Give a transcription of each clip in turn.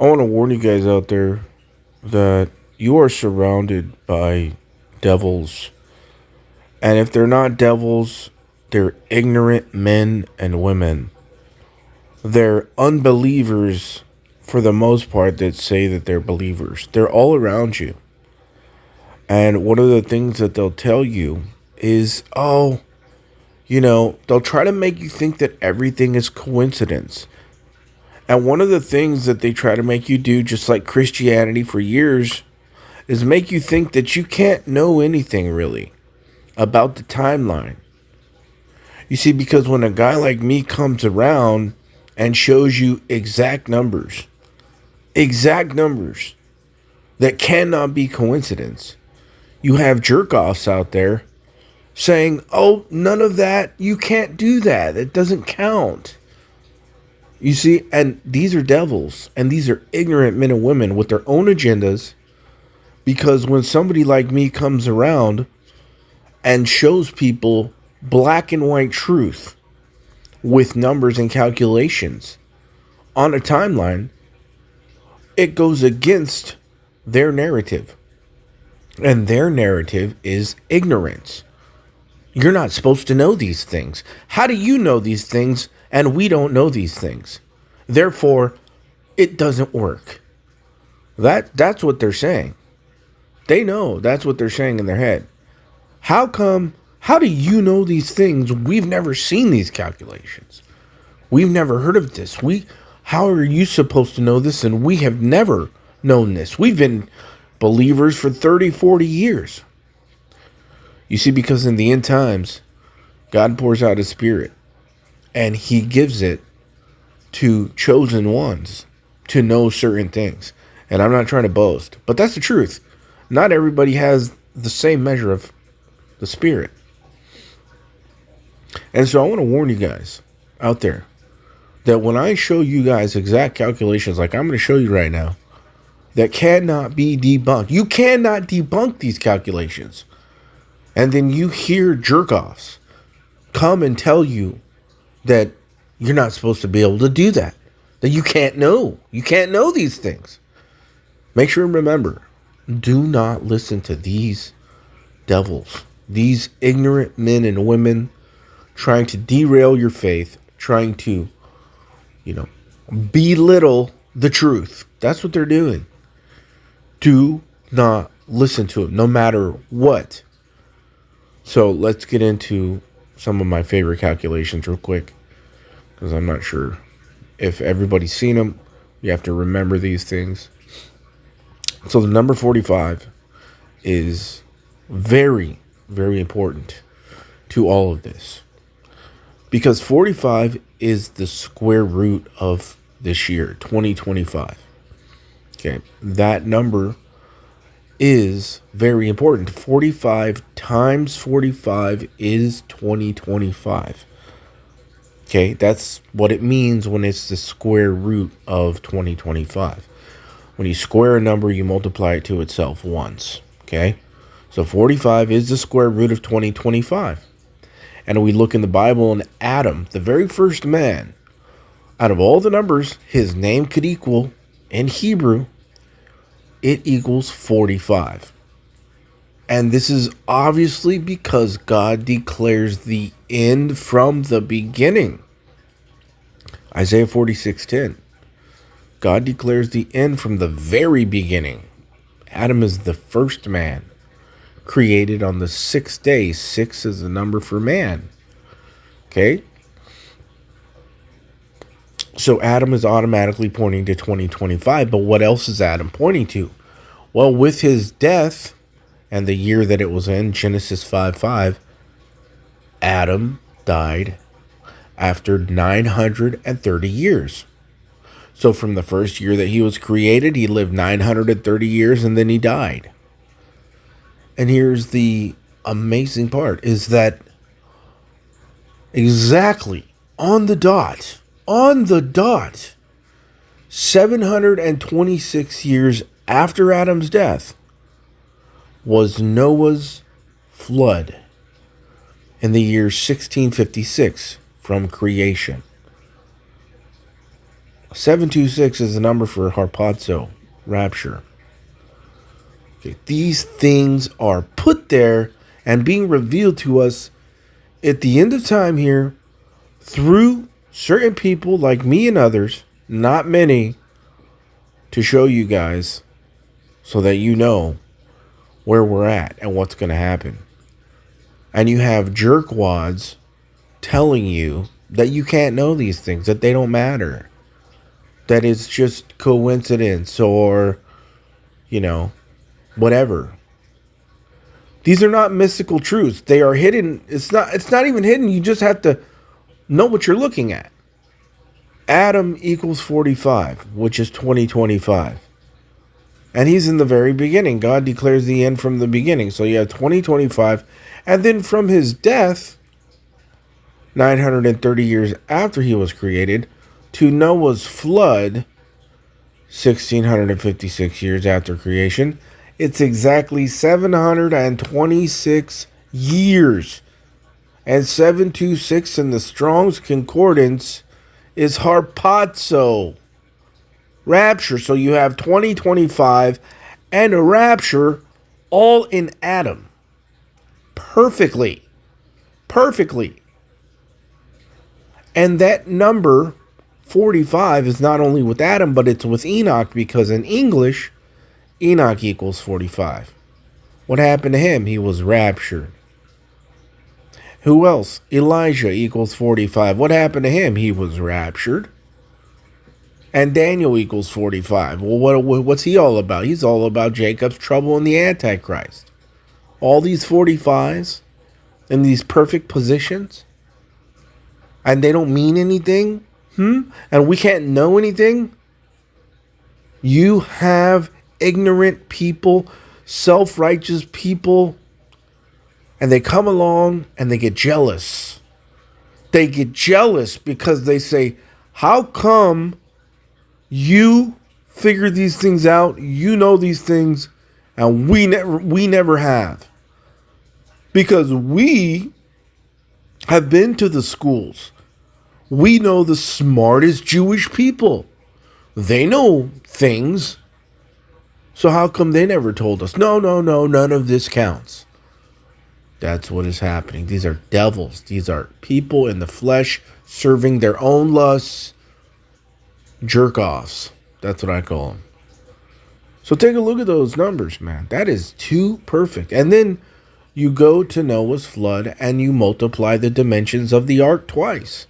I want to warn you guys out there that you are surrounded by devils. And if they're not devils, they're ignorant men and women. They're unbelievers for the most part that say that they're believers. They're all around you. And one of the things that they'll tell you is, oh, they'll try to make you think that everything is coincidence. And one of the things that they try to make you do, just like Christianity for years, is make you think that you can't know anything really about the timeline. You see, because when a guy like me comes around and shows you exact numbers that cannot be coincidence, you have jerk offs out there saying, oh, none of that, you can't do that, it doesn't count. You see, and these are devils, and these are ignorant men and women with their own agendas, because when somebody like me comes around and shows people black and white truth with numbers and calculations on a timeline, it goes against their narrative. And their narrative is ignorance. You're not supposed to know these things. How do you know these things and we don't know these things? Therefore, it doesn't work. That's what they're saying. They know that's what they're saying in their head. How do you know these things? We've never seen these calculations. We've never heard of this. How are you supposed to know this? And we have never known this. We've been believers for 30, 40 years. You see, because in the end times, God pours out his spirit and he gives it to chosen ones to know certain things. And I'm not trying to boast, but that's the truth. Not everybody has the same measure of the spirit. And so I want to warn you guys out there that when I show you guys exact calculations like I'm going to show you right now, that cannot be debunked. You cannot debunk these calculations. And then you hear jerk-offs come and tell you that you're not supposed to be able to do that. That you can't know. You can't know these things. Make sure and remember, do not listen to these devils. These ignorant men and women trying to derail your faith, trying to, belittle the truth. That's what they're doing. Do not listen to them, no matter what. So let's get into some of my favorite calculations real quick, because I'm not sure if everybody's seen them. You have to remember these things. So the number 45 is very, very important to all of this, because 45 is the square root of this year, 2025. Okay, that number is very important. 45 times 45 is 2025. Okay, that's what it means when it's the square root of 2025. When you square a number, you multiply it to itself once. Okay, so 45 is the square root of 2025. And we look in the Bible, and Adam, the very first man, out of all the numbers his name could equal in Hebrew, it equals 45. And this is obviously because God declares the end from the beginning. Isaiah 46:10. God declares the end from the very beginning. Adam is the first man created on the 6th day. 6 is the number for man. Okay? So Adam is automatically pointing to 2025, but what else is Adam pointing to? Well, with his death and the year that it was in, Genesis 5:5, Adam died after 930 years. So from the first year that he was created, he lived 930 years and then he died. And here's the amazing part, is that exactly on the dot, 726 years after Adam's death was Noah's flood in the year 1656 from creation. 726 is the number for harpazo, rapture. Okay, these things are put there and being revealed to us at the end of time here through certain people like me and others, not many, to show you guys so that you know where we're at and what's going to happen. And you have jerkwads telling you that you can't know these things, that they don't matter, that it's just coincidence or, whatever. These are not mystical truths. They are hidden. It's not even hidden. You just have to know what you're looking at. Adam equals 45, which is 2025. And he's in the very beginning. God declares the end from the beginning. So you have 2025. And then from his death, 930 years after he was created, to Noah's flood, 1656 years after creation, it's exactly 726 years. And 726 in the Strong's Concordance is harpazo, rapture. So you have 2025 and a rapture all in Adam. Perfectly. And that number 45 is not only with Adam, but it's with Enoch, because in English, Enoch equals 45. What happened to him? He was raptured. Who else? Elijah equals 45. What happened to him? He was raptured. And Daniel equals 45. Well, what's he all about? He's all about Jacob's trouble and the Antichrist. All these 45s in these perfect positions, and they don't mean anything? And we can't know anything? You have ignorant people, self-righteous people, and they come along and they get jealous. They get jealous because they say, how come you figure these things out, you know these things, and we never have? Because we have been to the schools. We know the smartest Jewish people. They know things. So how come they never told us? No, none of this counts. That's what is happening. These are devils. These are people in the flesh serving their own lusts. Jerk-offs. That's what I call them. So take a look at those numbers, man. That is too perfect. And then you go to Noah's flood and you multiply the dimensions of the ark twice.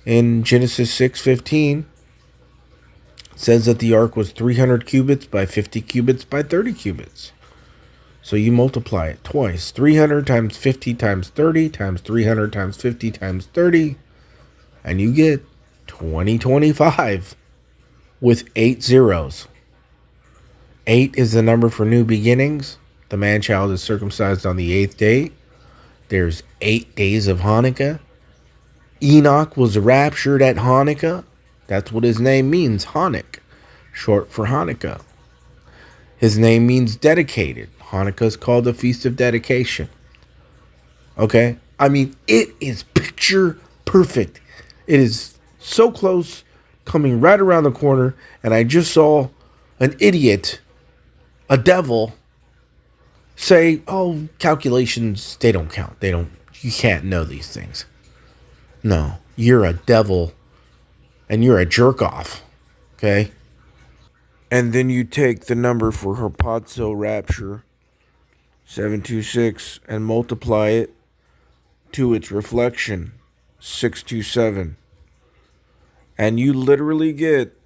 In Genesis 6:15, it says that the ark was 300 cubits by 50 cubits by 30 cubits. So you multiply it twice. 300 times 50 times 30 times 300 times 50 times 30. And you get 2025 with 8 zeros. 8 is the number for new beginnings. The man-child is circumcised on the 8th day. There's 8 days of Hanukkah. Enoch was raptured at Hanukkah. That's what his name means, Hanuk, short for Hanukkah. His name means dedicated. Hanukkah is called the Feast of Dedication. Okay? I mean, it is picture perfect. It is so close, coming right around the corner, and I just saw an idiot, a devil, say, oh, calculations, they don't count. You can't know these things. No, you're a devil and you're a jerk off. Okay? And then you take the number for harpazo rapture, 726, and multiply it to its reflection, 627. And you literally get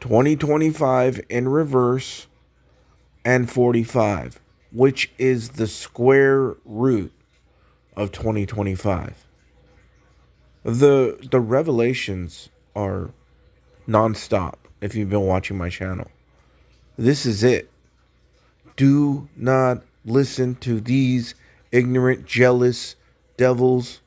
2025 in reverse and 45, which is the square root of 2025. The revelations are nonstop if you've been watching my channel. This is it. Do not listen to these ignorant, jealous devils